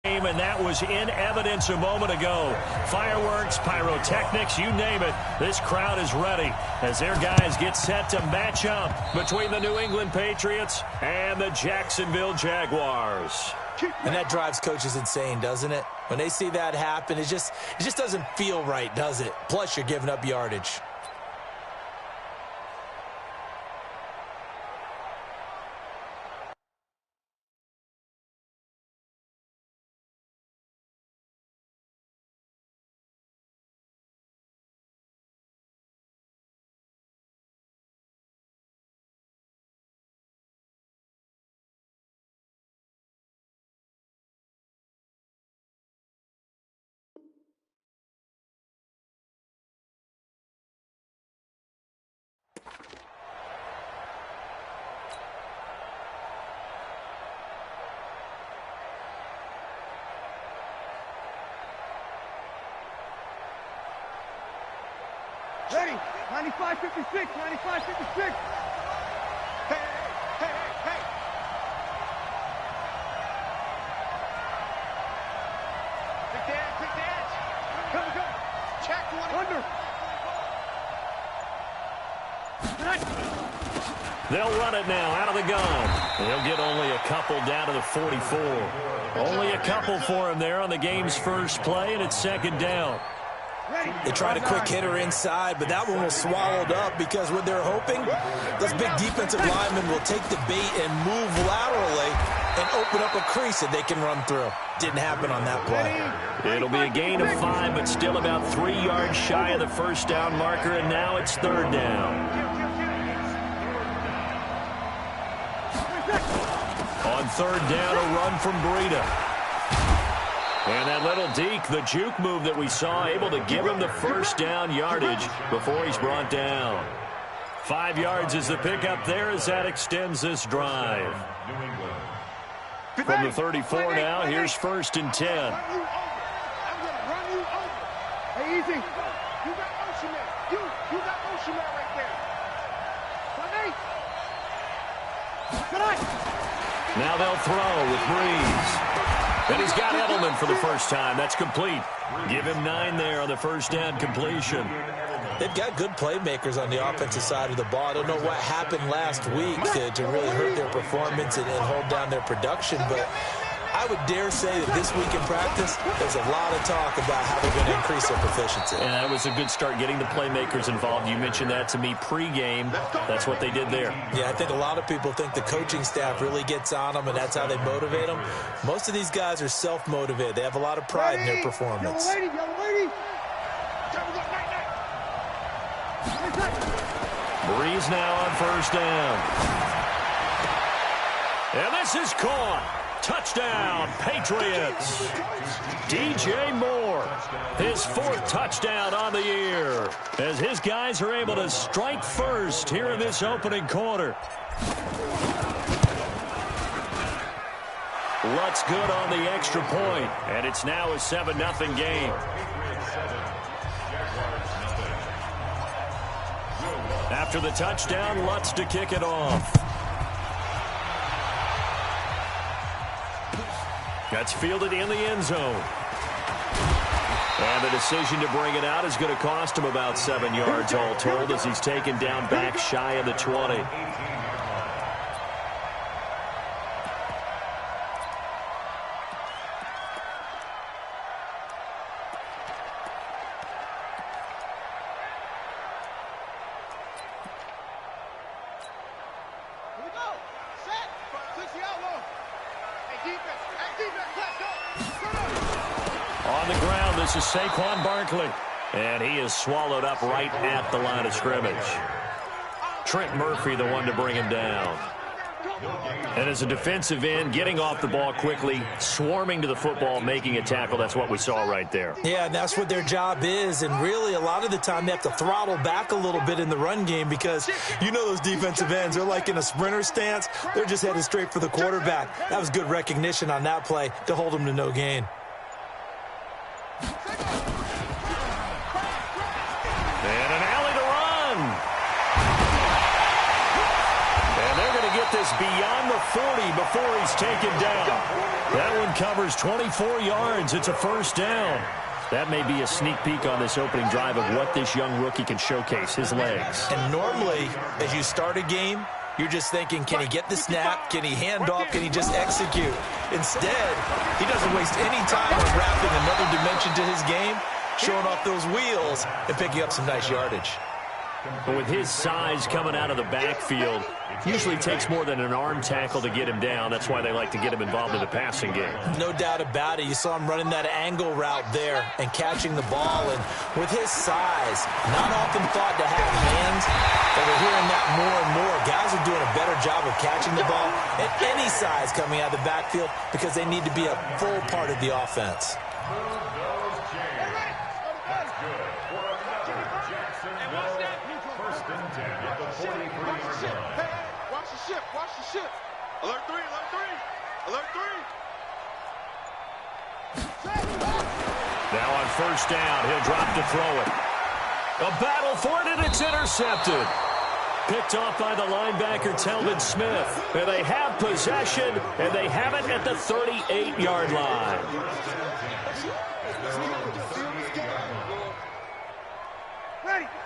And that was in evidence a moment ago. Fireworks, pyrotechnics, you name it. This crowd is ready as their guys get set to match up between the New England Patriots and the Jacksonville Jaguars. And that drives coaches insane, doesn't it? When they see that happen, it just doesn't feel right, does it? Plus, you're giving up yardage. Ready, 95-56, 95-56. Hey, hey, hey, hey. Take the edge. Come. Check one. Under. They'll run it now out of the gun. They'll get only a couple down to the 44. Only a couple for him there on the game's first play, and it's second down. They tried a quick hitter inside, but that one was swallowed up because what they're hoping, those big defensive linemen will take the bait and move laterally and open up a crease that they can run through. Didn't happen on that play. It'll be a gain of 5, but still about 3 yards shy of the first down marker, and now it's third down. On third down, a run from Breida. And that little deke, the juke move that we saw, able to give him the first down yardage before he's brought down. 5 yards is the pickup there as that extends this drive. From the 34 now, here's first and 10. I'm going to run you over. Hey, easy. You got motion there. You got motion there right there. Now they'll throw with Breeze. And he's got Edelman for the first time. That's complete. Give him 9 there on the first down completion. They've got good playmakers on the offensive side of the ball. I don't know what happened last week to really hurt their performance and hold down their production, but I would dare say that this week in practice, there's a lot of talk about how they're going to increase their proficiency. And that was a good start, getting the playmakers involved. You mentioned that to me pregame. That's what they did there. Yeah, I think a lot of people think the coaching staff really gets on them, and that's how they motivate them. Most of these guys are self-motivated. They have a lot of pride in their performance. Yellow lady. Breeze now on first down. And this is caught. Touchdown, Patriots. DJ Moore, his 4th touchdown on the year, as his guys are able to strike first here in this opening quarter. Lutz good on the extra point, and it's now a 7-0 game. After the touchdown, Lutz to kick it off. That's fielded in the end zone. And the decision to bring it out is going to cost him about 7 yards all told, as he's taken down back shy of the 20. On the ground, this is Saquon Barkley. And he is swallowed up right at the line of scrimmage. Trent Murphy, the one to bring him down. And as a defensive end, getting off the ball quickly, swarming to the football, making a tackle, that's what we saw right there. Yeah, and that's what their job is. And really, a lot of the time, they have to throttle back a little bit in the run game because you know those defensive ends, they're like in a sprinter stance. They're just headed straight for the quarterback. That was good recognition on that play to hold them to no gain. this beyond the 40 before he's taken down. That one covers 24 yards. It's a first down. That may be a sneak peek on this opening drive of what this young rookie can showcase, his legs. And normally, as you start a game, you're just thinking, can he get the snap? Can he hand off? Can he just execute? Instead, he doesn't waste any time on wrapping another dimension to his game, showing off those wheels, and picking up some nice yardage. But with his size coming out of the backfield, usually takes more than an arm tackle to get him down. That's why they like to get him involved in the passing game. No doubt about it. You saw him running that angle route there and catching the ball. And with his size, not often thought to have hands, but we're hearing that more and more. Guys are doing a better job of catching the ball at any size coming out of the backfield because they need to be a full part of the offense. Watch the ship. Alert 3, alert 3. Alert 3. Now on first down, he'll drop to throw it. A battle for it, and it's intercepted. Picked off by the linebacker, Telvin Smith. And they have possession, and they have it at the 38-yard line.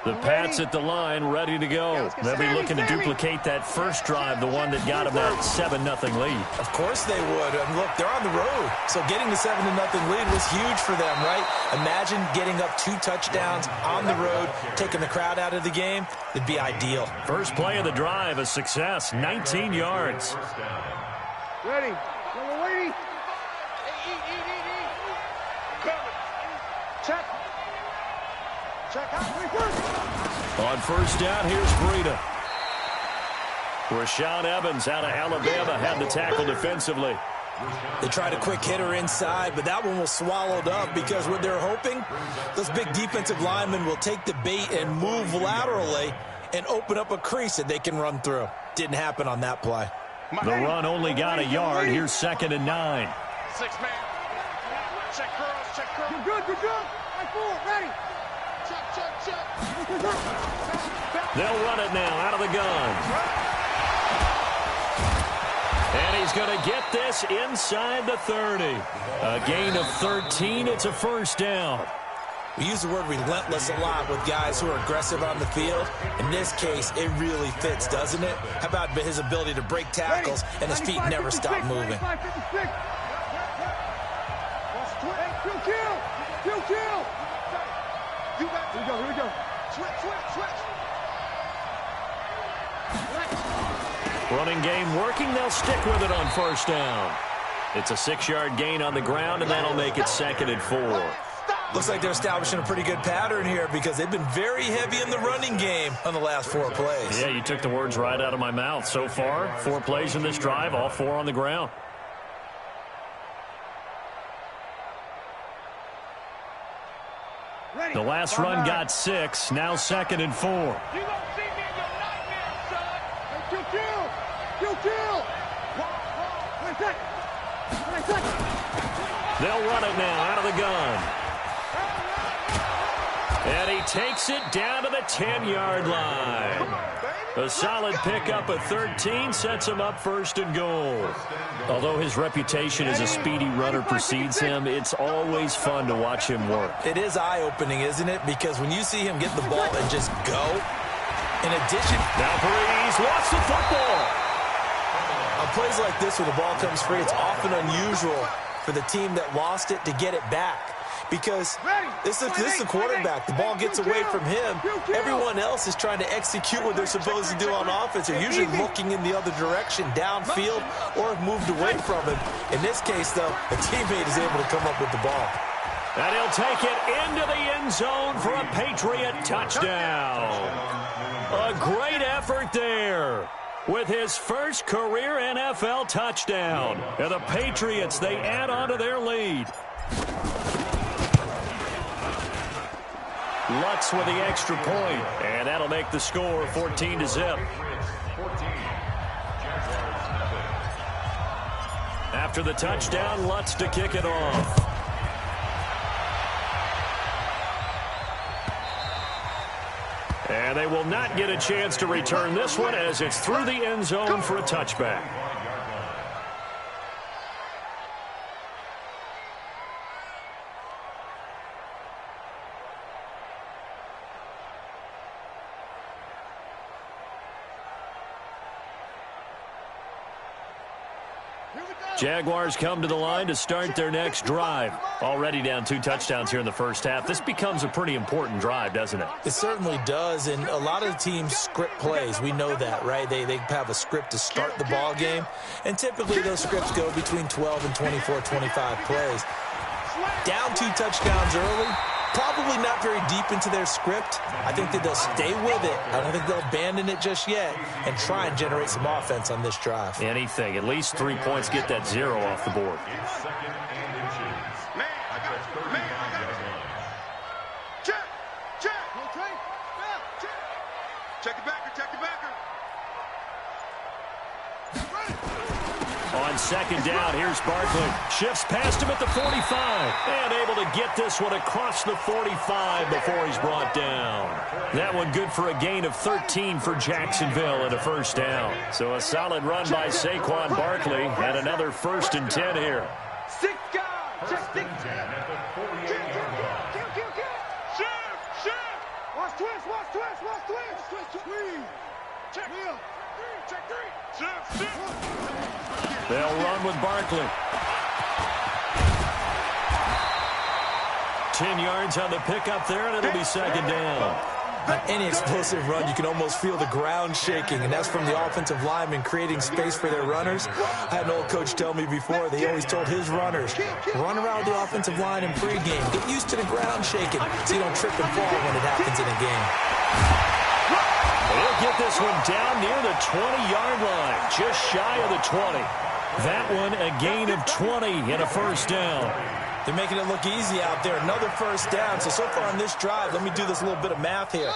The Pats at the line, ready to go. They'll be looking to duplicate that first drive, the one that got them that 7-0 lead. Of course they would. And look, they're on the road. So getting the 7-0 lead was huge for them, right? Imagine getting up 2 touchdowns on the road, taking the crowd out of the game. It'd be ideal. First play of the drive, a success, 19 yards. Ready. Waiting. Check. Check out. On first down, here's Breida. Rashaan Evans out of Alabama had the tackle defensively. They tried a quick hitter inside, but that one was swallowed up because what they're hoping, those big defensive linemen will take the bait and move laterally and open up a crease that they can run through. Didn't happen on that play. The run only got a yard. Here's 2nd and 9. 6-man. Check curls, check curls. You're good. Right forward, ready. Check. They'll run it now out of the gun. And he's going to get this inside the 30. A gain of 13. It's a first down. We use the word relentless a lot with guys who are aggressive on the field. In this case, it really fits, doesn't it? How about his ability to break tackles and his feet never stop moving? Kill. Here we go. Switch. Running game working. They'll stick with it on first down. It's a 6-yard gain on the ground, and that'll make it 2nd and 4. Looks like they're establishing a pretty good pattern here because they've been very heavy in the running game on the last 4 plays. Yeah, you took the words right out of my mouth. So far, 4 plays in this drive, all 4 on the ground. The last run got 6. Now 2nd and 4. You gonna see me in your nightmare, son. Kill. They'll run it now out of the gun. And he takes it down to the 10-yard line. A solid pickup of 13 sets him up 1st and goal. Although his reputation as a speedy runner precedes him, it's always fun to watch him work. It is eye-opening, isn't it? Because when you see him get the ball and just go, in addition... Now Breeze lost the football. On plays like this, when the ball comes free, it's often unusual for the team that lost it to get it back. Because this is the quarterback. The ball gets away from him. Everyone else is trying to execute what they're supposed to do on offense. They're usually looking in the other direction, downfield, or have moved away from him. In this case, though, a teammate is able to come up with the ball. And he'll take it into the end zone for a Patriot touchdown. A great effort there. With his first career NFL touchdown. And the Patriots, they add on to their lead. Lutz with the extra point, and that'll make the score 14-0. After the touchdown, Lutz to kick it off. And And they will not get a chance to return this one as it's through the end zone for a touchback. Jaguars come to the line to start their next drive. Already down 2 touchdowns here in the first half. This becomes a pretty important drive, doesn't it? It certainly does, and a lot of the teams script plays. We know that, right? They have a script to start the ball game, and typically those scripts go between 12 and 24, 25 plays. Down 2 touchdowns early, probably not very deep into their script. I think that they'll stay with it. I don't think they'll abandon it just yet and try and generate some offense on this drive. Anything. At least 3 points, get that 0 off the board. Check it backer, check it backer. On second down, here's Barkley. Shifts past him at the 45. And able to get this one across the 45 before he's brought down. That one good for a gain of 13 for Jacksonville and a first down. So a solid run by Saquon Barkley and another 1st and 10 here. 6 guys. Check 6. Watch twist, watch twist, watch twist. Check 3. They'll run with Barkley. 10 yards on the pickup there, and it'll be second down. On any explosive run, you can almost feel the ground shaking, and that's from the offensive linemen creating space for their runners. I had an old coach tell me before, they always told his runners, run around the offensive line in pregame. Get used to the ground shaking so you don't trip and fall when it happens in a game. He'll get this one down near the 20-yard line, just shy of the 20. That one a gain of 20 and a first down. They're making it look easy out there. Another first down. So far on this drive, let me do this little bit of math here.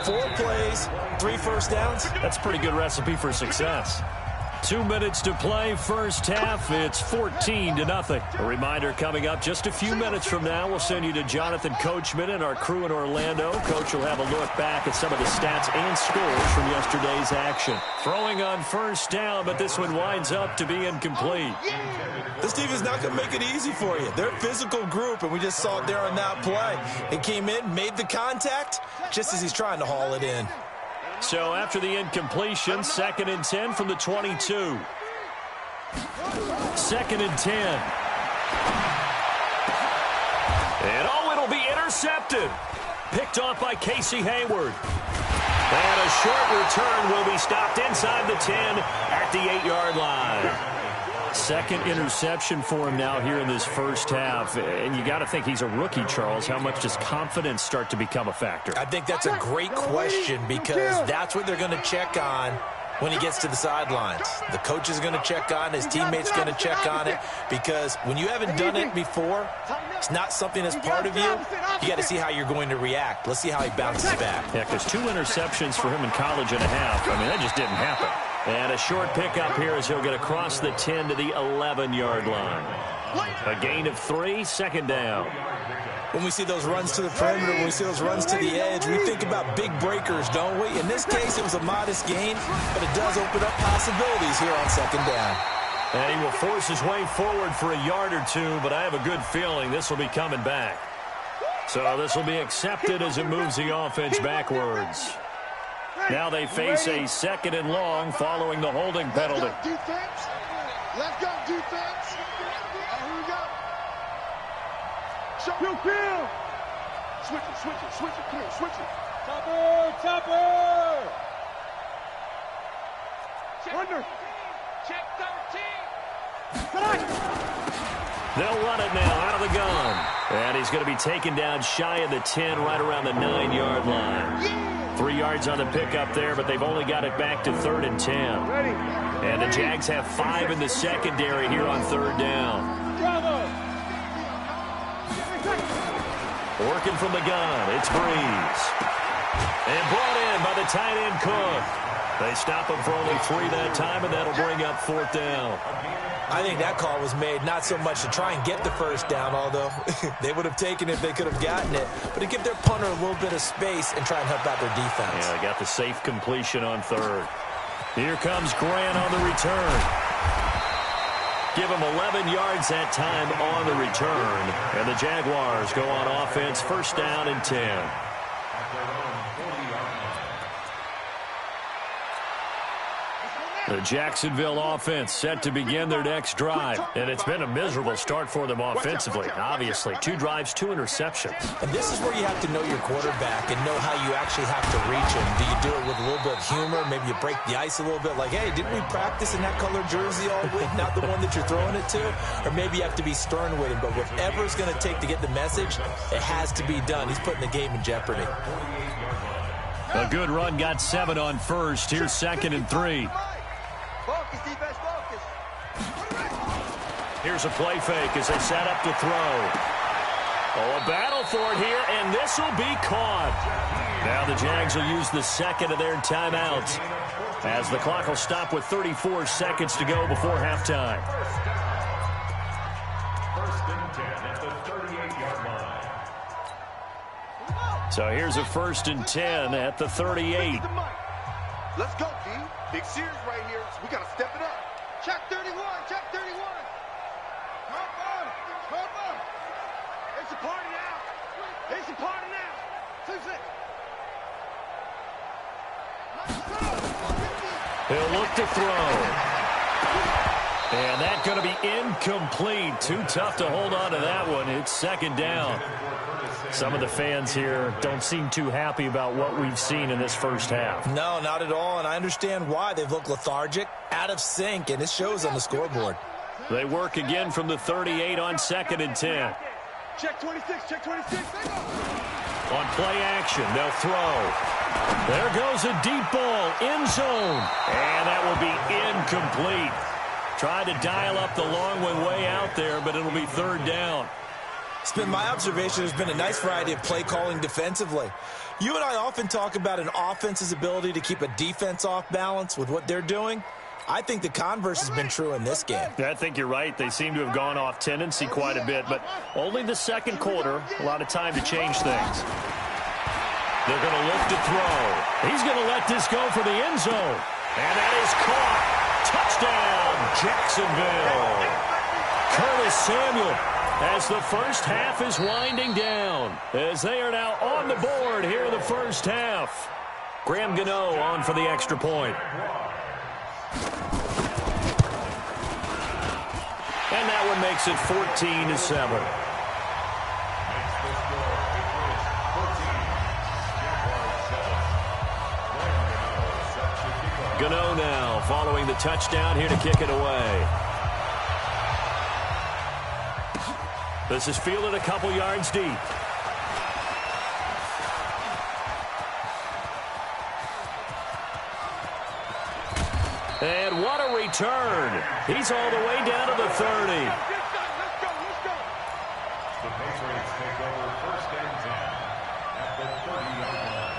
4 plays, 3 first downs. That's a pretty good recipe for success. 2 minutes to play, first half. It's 14-0. A reminder coming up just a few minutes from now. We'll send you to Jonathan Coachman and our crew in Orlando. Coach will have a look back at some of the stats and scores from yesterday's action. Throwing on first down, but this one winds up to be incomplete. This team is not going to make it easy for you. They're a physical group, and we just saw it there on that play. It came in, made the contact, just as he's trying to haul it in. So after the incompletion, 2nd and 10 from the 22. 2nd and 10. And it'll be intercepted. Picked off by Casey Hayward. And a short return will be stopped inside the 10 at the 8-yard line. 2nd interception for him now here in this first half. And you got to think he's a rookie, Charles. How much does confidence start to become a factor? I think that's a great question because that's what they're going to check on when he gets to the sidelines. The coach is going to check on it. His teammates going to check on it because when you haven't done it before, it's not something that's part of you. You got to see how you're going to react. Let's see how he bounces back. Yeah, because 2 interceptions for him in college and a half. I mean, that just didn't happen. And a short pickup here as he'll get across the 10 to the 11-yard line. A gain of 3, second down. When we see those runs to the perimeter, when we see those runs to the edge, we think about big breakers, don't we? In this case, it was a modest gain, but it does open up possibilities here on second down. And he will force his way forward for a yard or 2, but I have a good feeling this will be coming back. So this will be accepted as it moves the offense backwards. Now they face a 2nd and long following the holding penalty. Let's go, defense. Let's go, defense. Here we go. Bill. Switch it. Come here, switch it. Topper. Under. Check 13. They'll run it now out of the gun. And he's going to be taken down shy of the 10, right around the 9-yard line. 3 yards on the pickup there, but they've only got it back to 3rd and 10. And the Jags have 5 in the secondary here on 3rd down. Working from the gun, it's Breeze. And brought in by the tight end Cook. They stop him for only 3 that time, and that'll bring up 4th down. I think that call was made not so much to try and get the first down, although they would have taken it if they could have gotten it, but to give their punter a little bit of space and try and help out their defense. Yeah, they got the safe completion on 3rd. Here comes Grant on the return. Give him 11 yards that time on the return, and the Jaguars go on offense, 1st down and 10. The Jacksonville offense set to begin their next drive, and it's been a miserable start for them offensively. Obviously, 2 drives, 2 interceptions. And this is where you have to know your quarterback and know how you actually have to reach him. Do you do it with a little bit of humor? Maybe you break the ice a little bit, like, hey, didn't we practice in that color jersey all week, not the one that you're throwing it to? Or maybe you have to be stern with him, but whatever it's going to take to get the message, it has to be done. He's putting the game in jeopardy. A good run got 7 on 1st. Here's 2nd and 3. Focus, defense, focus. Here's a play fake as they set up to throw. Oh, a battle for it here, and this will be caught. Now the Jags will use the 2nd of their timeouts as the clock will stop with 34 seconds to go before halftime. 1st and 10 at the 38-yard line. So here's a 1st and 10 at the 38. Let's go, D. Big series right here. So we got to step it up. Check 31. Check 31. Come on. It's a party now. It's a party now. 2-6. He'll look to throw. And that's going to be incomplete. Too tough to hold on to that one. It's 2nd down. Some of the fans here don't seem too happy about what we've seen in this first half. No, not at all, and I understand why. They've looked lethargic, out of sync, and it shows on the scoreboard. They work again from the 38 on 2nd and 10. Check 26. Check 26. On play action, they'll throw. There goes a deep ball, end zone. And that will be incomplete. Tried to dial up the long one way out there, but it'll be 3rd down. It's been my observation there's been a nice variety of play calling defensively. You and I often talk about an offense's ability to keep a defense off balance with what they're doing. I think the converse has been true in this game. I think you're right. They seem to have gone off tendency quite a bit, but only the 2nd quarter, a lot of time to change things. They're going to look to throw. He's going to let this go for the end zone. And that is caught. Touchdown, Jacksonville. Curtis Samuel, as the first half is winding down, as they are now on the board here in the first half. Graham Gano on for the extra point. And that one makes it 14-7. Gano now following the touchdown here to kick it away. This is fielded a couple yards deep. And what a return. He's all the way down to the 30. Let's go. The Patriots take over 1st and 10 at the 30-yard line.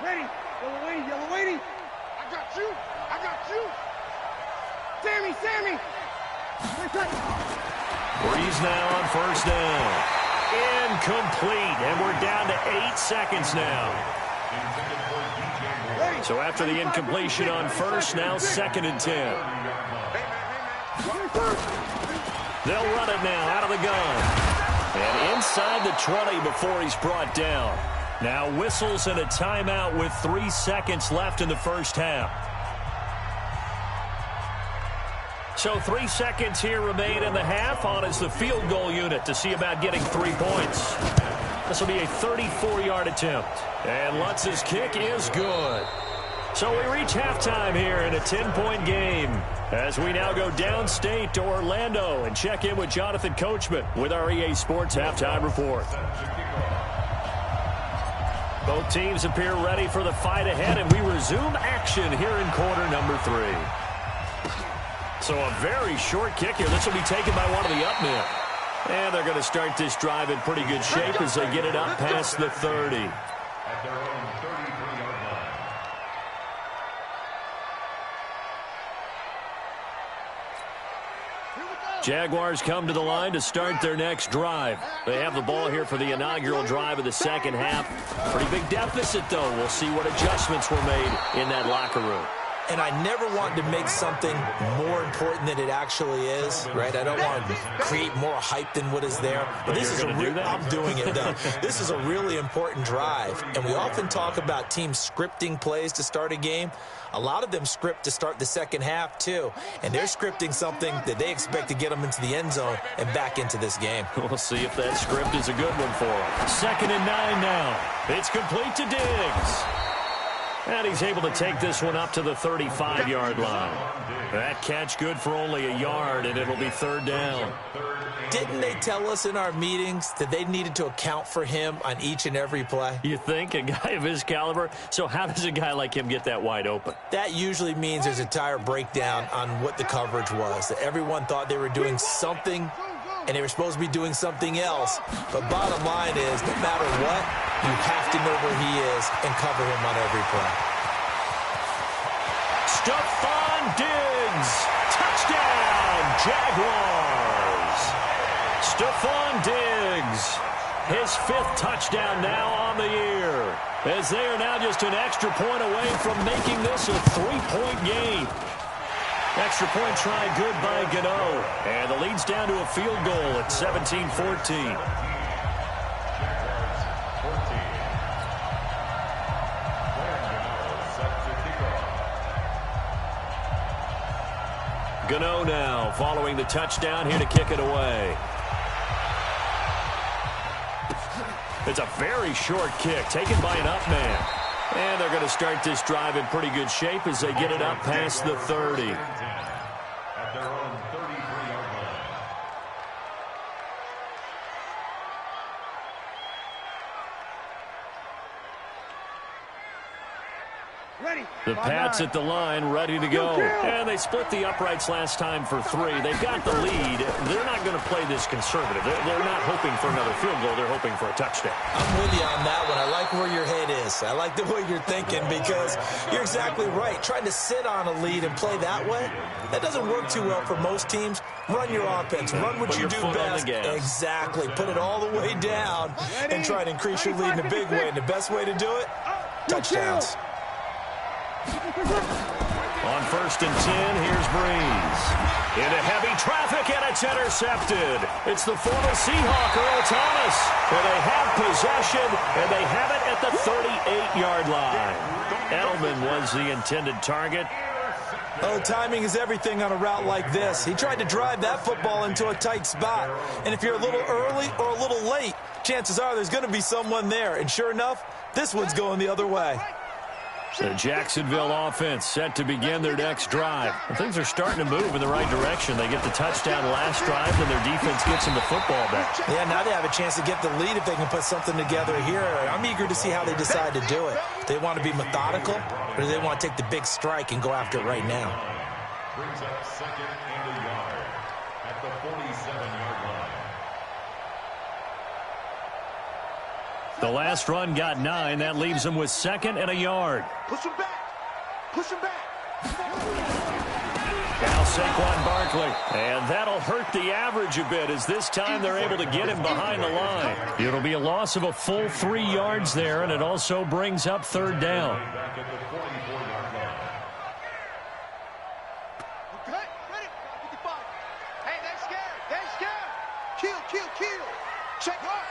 Ready. Yellow lady. I got you. Sammy. Breeze now on 1st down. Incomplete, and we're down to 8 seconds now. So after the incompletion on 1st, now 2nd and 10. They'll run it now out of the gun. And inside the 20 before he's brought down. Now whistles and a timeout with 3 seconds left in the first half. So 3 seconds here remain in the half. On is the field goal unit to see about getting 3 points. This will be a 34-yard attempt. And Lutz's kick is good. So we reach halftime here in a 10-point game as we now go downstate to Orlando and check in with Jonathan Coachman with our EA Sports Halftime Report. Both teams appear ready for the fight ahead, and we resume action here in quarter number 3. So a very short kick here. This will be taken by one of the up men. And they're going to start this drive in pretty good shape as they get it up past the 30. At their own 33-yard line. Jaguars come to the line to start their next drive. They have the ball here for the inaugural drive of the second half. Pretty big deficit, though. We'll see what adjustments were made in that locker room. And I never want to make something more important than it actually is, right? I don't want to create more hype than what is there. But this is I'm doing it, though. This is a really important drive. And we often talk about teams scripting plays to start a game. A lot of them script to start the second half, too. And they're scripting something that they expect to get them into the end zone and back into this game. We'll see if that script is a good one for them. 2nd and 9 now. It's complete to Diggs. And he's able to take this one up to the 35-yard line. That catch good for only a yard, and it'll be 3rd down. Didn't they tell us in our meetings that they needed to account for him on each and every play? You think? A guy of his caliber? So how does a guy like him get that wide open? That usually means there's a entire breakdown on what the coverage was. That everyone thought they were doing something, and they were supposed to be doing something else. But bottom line is, no matter what, you have to know where he is and cover him on every play. Stephon Diggs, touchdown, Jaguars. Stephon Diggs, his 5th touchdown now on the year, as they are now just an extra point away from making this a 3-point game. Extra point try good by Gano, and the lead's down to a field goal at 17-14. Gano now following the touchdown here to kick it away. It's a very short kick taken by an up man. And they're going to start this drive in pretty good shape as they get it up past the 30. At their own 33-yard line. The Pats at the line, ready to go. And they split the uprights last time for 3. They've got the lead. They're not going to play this conservative. They're not hoping for another field goal. They're hoping for a touchdown. I'm with you on that one. I like where your head is. I like the way you're thinking because you're exactly right. Trying to sit on a lead and play that way, that doesn't work too well for most teams. Run your offense. Run what you do best. Exactly. Put it all the way down and try to increase your lead in a big way. And the best way to do it, touchdowns. On 1st and 10, here's Breeze. Into heavy traffic, and it's intercepted. It's the former Seahawk, Earl Thomas. Where they have possession, and they have it at the 38-yard line. Edelman was the intended target. Oh, timing is everything on a route like this. He tried to drive that football into a tight spot. And if you're a little early or a little late, chances are there's going to be someone there. And sure enough, this one's going the other way. The Jacksonville offense set to begin their next drive. And things are starting to move in the right direction. They get the touchdown last drive, and their defense gets them the football back. Yeah, now they have a chance to get the lead if they can put something together here. I'm eager to see how they decide to do it. Do they want to be methodical, or do they want to take the big strike and go after it right now? Brings up 2nd and a yard at the 47-yard line. The last run got 9. That leaves them with 2nd and a yard. Push him back. Push him back. Now Saquon Barkley. And that'll hurt the average a bit as this time they're able to get him behind the line. It'll be a loss of a full 3 yards there, and it also brings up 3rd down. Back at the 44-yard line. Okay, ready? 55. Hey, they're scared. They're scared. Kill, kill, kill. Check hard.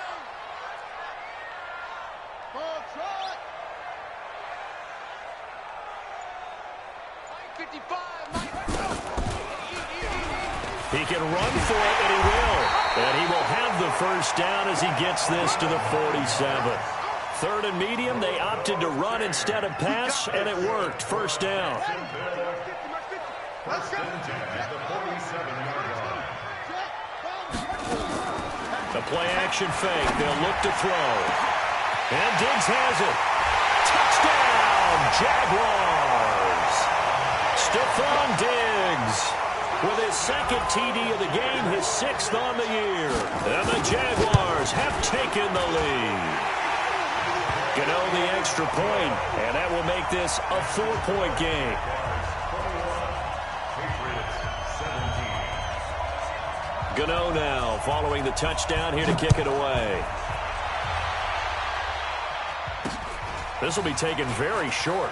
Ball try. 55. He can run for it, and he will. And he will have the 1st down as he gets this to the 47. 3rd and medium, they opted to run instead of pass, and it worked. 1st down. First and 10 at the 47-yard line. The play-action fake. They'll look to throw. And Diggs has it. Touchdown, Jaguars. Stephon Diggs. with his second TD of the game, his 6th on the year. And the Jaguars have taken the lead. Gano the extra point, and that will make this a 4-point game. Gano now following the touchdown here to kick it away. This will be taken very short.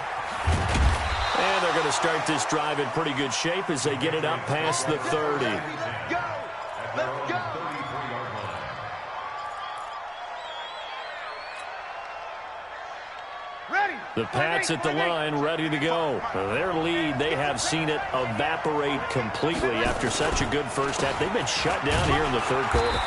And they're going to start this drive in pretty good shape as they get it up past the 30. Let's go. The Pats at the line, ready to go. Their lead, they have seen it evaporate completely after such a good first half. They've been shut down here in the third quarter.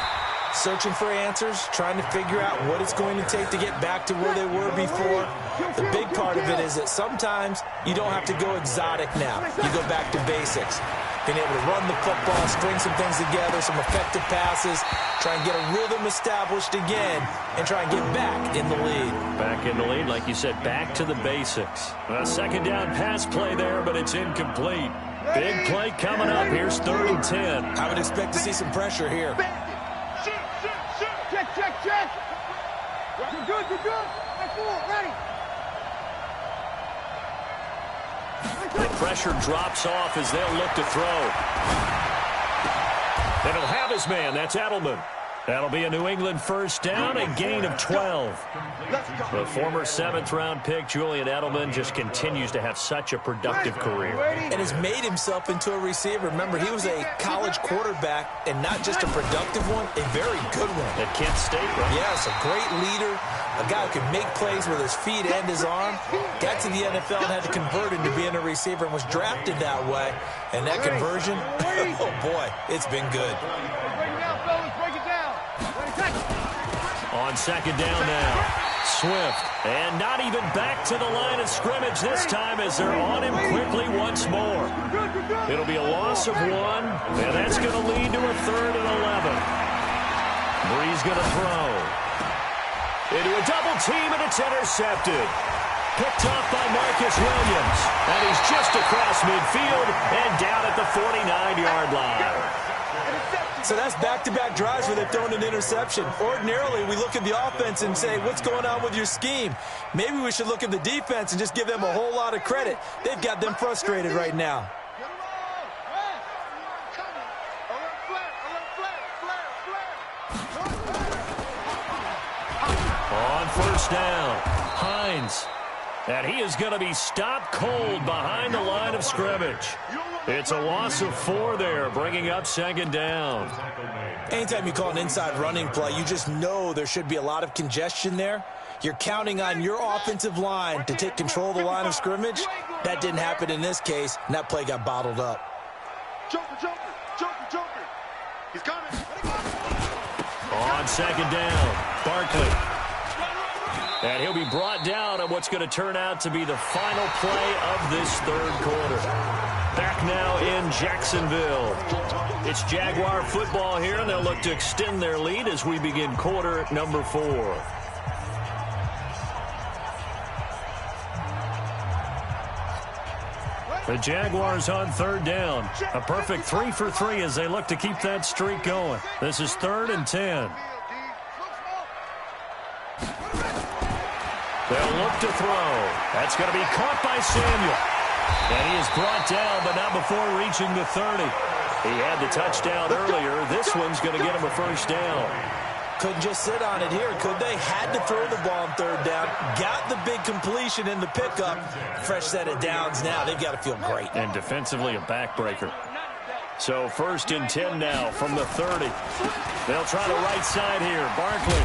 Searching for answers, trying to figure out what it's going to take to get back to where they were before. The big part of it is that sometimes you don't have to go exotic now. You go back to basics. Being able to run the football, string some things together, some effective passes, try and get a rhythm established again, and try and get back in the lead. Back in the lead, like you said, back to the basics. A second down pass play there, but it's incomplete. Big play coming up. Here's 3rd and 10. I would expect to see some pressure here. Check. You're good. Right forward, ready. The pressure drops off as they'll look to throw. And he'll have his man. That's Edelman. That'll be a New England first down, a gain of 12. The former 7th-round pick, Julian Edelman, just continues to have such a productive career. And has made himself into a receiver. Remember, he was a college quarterback, and not just a productive one, a very good one. At Kent State, right? Yes, a great leader, a guy who can make plays with his feet and his arm. Got to the NFL and had to convert into being a receiver and was drafted that way. And that conversion, oh boy, it's been good. Break it down, fellas. Break it down. On second down now, Swift. And not even back to the line of scrimmage this time as they're on him quickly once more. It'll be a loss of 1, and that's going to lead to a 3rd and 11. Bree's going to throw. Into a double team, and it's intercepted. Picked off by Marcus Williams. And he's just across midfield and down at the 49-yard line. So that's back-to-back drives where they've thrown an interception. Ordinarily, we look at the offense and say, what's going on with your scheme? Maybe we should look at the defense and just give them a whole lot of credit. They've got them frustrated right now. On first down, Hines. And he is going to be stopped cold behind the line of scrimmage. It's a loss of 4 there, bringing up second down. Anytime you call an inside running play, you just know there should be a lot of congestion there. You're counting on your offensive line to take control of the line of scrimmage. That didn't happen in this case, and that play got bottled up. Joker. He's coming. On second down, Barkley. And he'll be brought down on what's going to turn out to be the final play of this third quarter. Back now in Jacksonville. It's Jaguar football here, and they'll look to extend their lead as we begin quarter number 4. The Jaguars on third down. A perfect 3 for 3 as they look to keep that streak going. This is 3rd and 10. They'll look to throw. That's going to be caught by Samuel. And he is brought down, but not before reaching the 30. He had the touchdown earlier. This one's going to get him a first down. Couldn't just sit on it here, could they? Had to throw the ball on third down. Got the big completion in the pickup. Fresh set of downs now. They've got to feel great. And defensively a backbreaker. So 1st and 10 now from the 30. They'll try the right side here. Barkley.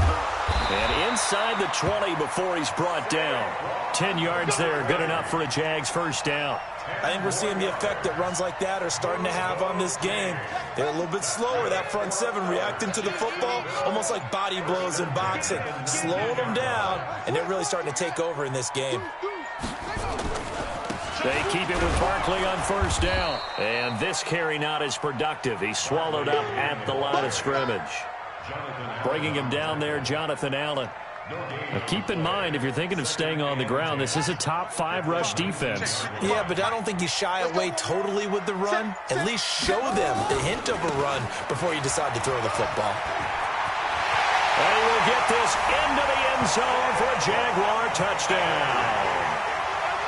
And inside the 20 before he's brought down. 10 yards there. Good enough for a Jags first down. I think we're seeing the effect that runs like that are starting to have on this game. They're a little bit slower, that front 7, reacting to the football, almost like body blows in boxing. Slowing them down, and they're really starting to take over in this game. They keep it with Barkley on first down. And this carry not as productive. He's swallowed up at the line of scrimmage. Bringing him down there, Jonathan Allen. Now keep in mind, if you're thinking of staying on the ground, this is a top 5 rush defense. Yeah, but I don't think you shy away totally with the run. At least show them the hint of a run before you decide to throw the football. And he will get this into the end zone for a Jaguar touchdown.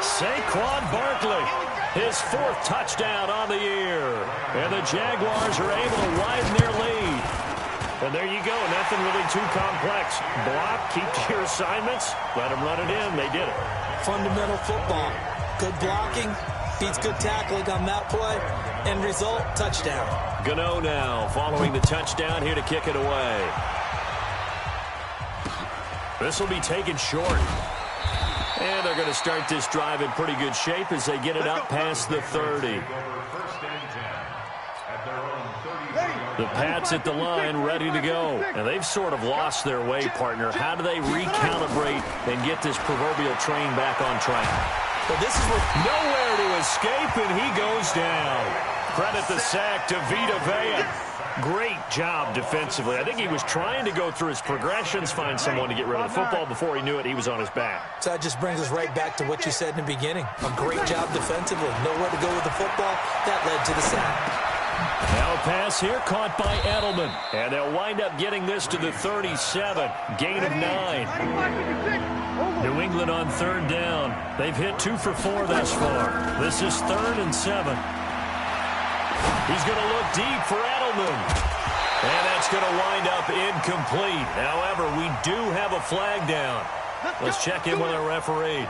Saquon Barkley, his 4th touchdown on the year. And the Jaguars are able to widen their lead. And there you go, nothing really too complex. Block, keep to your assignments, let them run it in. They did it. Fundamental football. Good blocking, beats good tackling on that play. End result, touchdown. Gano now following the touchdown here to kick it away. This will be taken short. And they're going to start this drive in pretty good shape as they get it up past the 30. The Pats at the line, ready to go. And they've sort of lost their way, partner. How do they recalibrate and get this proverbial train back on track? Well, this is what... Nowhere to escape, and he goes down. Credit the sack to Vita Vea. Great job defensively. I think he was trying to go through his progressions, find someone to get rid of the football. Before he knew it, he was on his back. So that just brings us right back to what you said in the beginning. A great job defensively. Nowhere to go with the football. That led to the sack. Now a pass here caught by Edelman. And they'll wind up getting this to the 37. Gain of 9. New England on 3rd down. They've hit 2 for 4 thus far. This is 3rd and 7. He's going to look deep for Edelman. And that's going to wind up incomplete. However, we do have a flag down. Let's check in with our referee.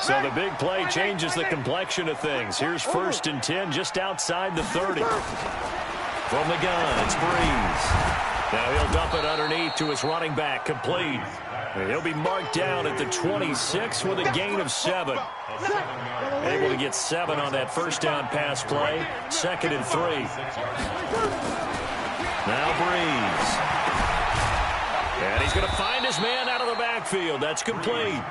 So the big play changes the complexion of things. Here's 1st and 10 just outside the 30. From the gun, it's Breeze. Now he'll dump it underneath to his running back, complete. And he'll be marked down at the 26 with a gain of 7. Able to get 7 on that 1st down pass play. 2nd and 3. Now Breeze. And he's going to find his man out of the backfield. That's complete.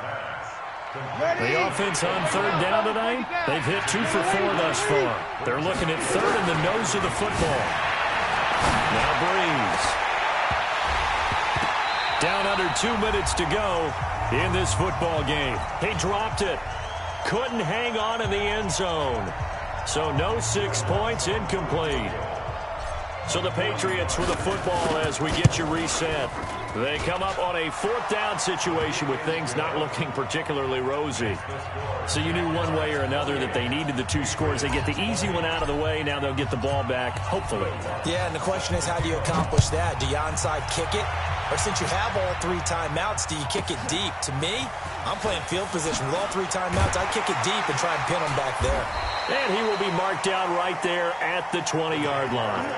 The offense on 3rd down tonight, they've hit 2 for 4 thus far. They're looking at 3rd in the nose of the football. Now Breeze. Down under 2 minutes to go in this football game. He dropped it. Couldn't hang on in the end zone. So no 6 points, incomplete. So the Patriots with the football as we get you reset. They come up on a 4th down situation with things not looking particularly rosy. So you knew one way or another that they needed the 2 scores. They get the easy one out of the way. Now they'll get the ball back, hopefully. Yeah, and the question is, how do you accomplish that? Do you onside kick it? Or since you have all 3 timeouts, do you kick it deep? To me, I'm playing field position. With all 3 timeouts, I kick it deep and try and pin them back there. And he will be marked down right there at the 20-yard line.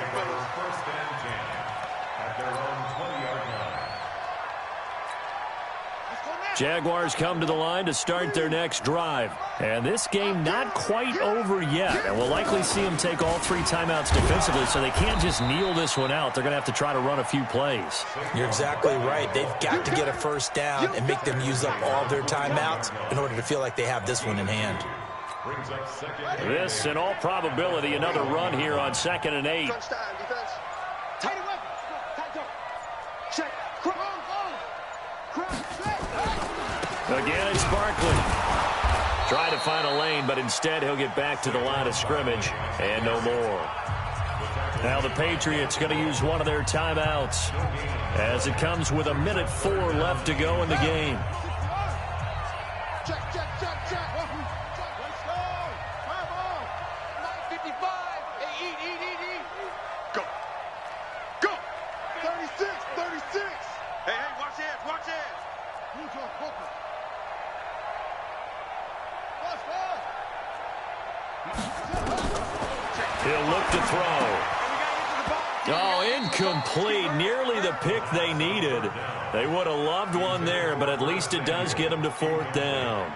Jaguars come to the line to start their next drive. And this game not quite over yet. And we'll likely see them take all 3 timeouts defensively, so they can't just kneel this one out. They're going to have to try to run a few plays. You're exactly right. They've got to get a 1st down and make them use up all their timeouts in order to feel like they have this one in hand. This, in all probability, another run here on 2nd and 8. Again, it's Barkley. Trying to find a lane, but instead he'll get back to the line of scrimmage and no more. Now the Patriots going to use one of their timeouts as it comes with 1:04 left to go in the game. Check. Let's go. Come on. 9:55. Hey, eat. Go. 36. Hey, watch it. Who's your focus? He'll look to throw. Oh, incomplete. Nearly the pick they needed. They would have loved one there, but at least it does get them to 4th down.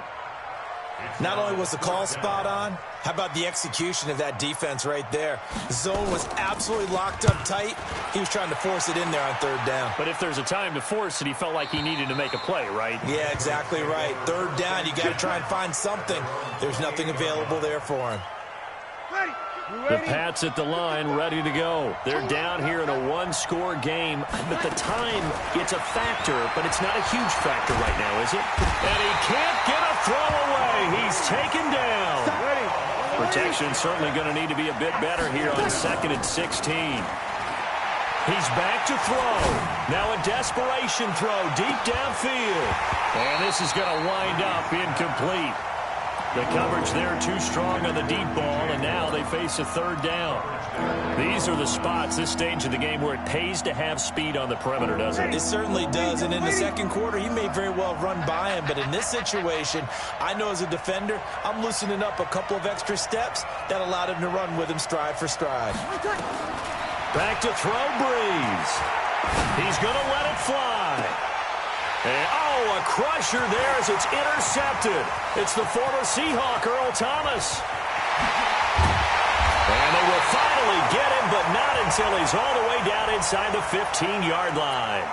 Not only was the call spot on, how about the execution of that defense right there? The zone was absolutely locked up tight. He was trying to force it in there on 3rd down. But if there's a time to force it, he felt like he needed to make a play, right? Yeah, exactly right. 3rd down, you got to try and find something. There's nothing available there for him. Ready. The Pats at the line, ready to go. They're down here in a one-score game, but the time, it's a factor, but it's not a huge factor right now, is it? And he can't get a throw away. He's taken down. Protection certainly going to need to be a bit better here on 2nd and 16. He's back to throw. Now a desperation throw deep downfield. And this is going to wind up incomplete. The coverage there too strong on the deep ball, and now they face a 3rd down. These are the spots, this stage of the game, where it pays to have speed on the perimeter, doesn't it? It certainly does, and in the second quarter, he may very well run by him, but in this situation, I know as a defender, I'm loosening up a couple of extra steps that allowed him to run with him stride for stride. Back to throw, Breeze. He's going to let it fly. And, oh, a crusher there as it's intercepted. It's the former Seahawk, Earl Thomas. And they will finally get him, but not until he's all the way down inside the 15-yard line.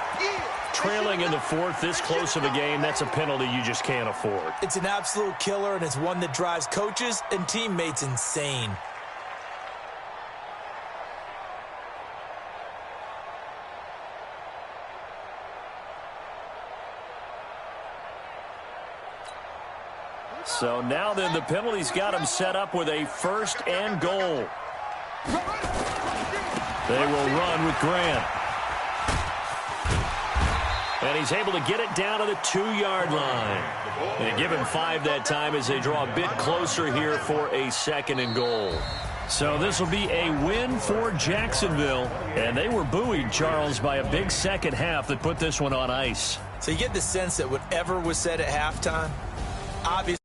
Trailing in the 4th, this close of a game, that's a penalty you just can't afford. It's an absolute killer, and it's one that drives coaches and teammates insane. So now then the penalty's got him set up with a 1st and goal. They will run with Grant. And he's able to get it down to the 2-yard line. And give him 5 that time as they draw a bit closer here for a 2nd and goal. So this will be a win for Jacksonville. And they were buoyed, Charles, by a big second half that put this one on ice. So you get the sense that whatever was said at halftime, obviously,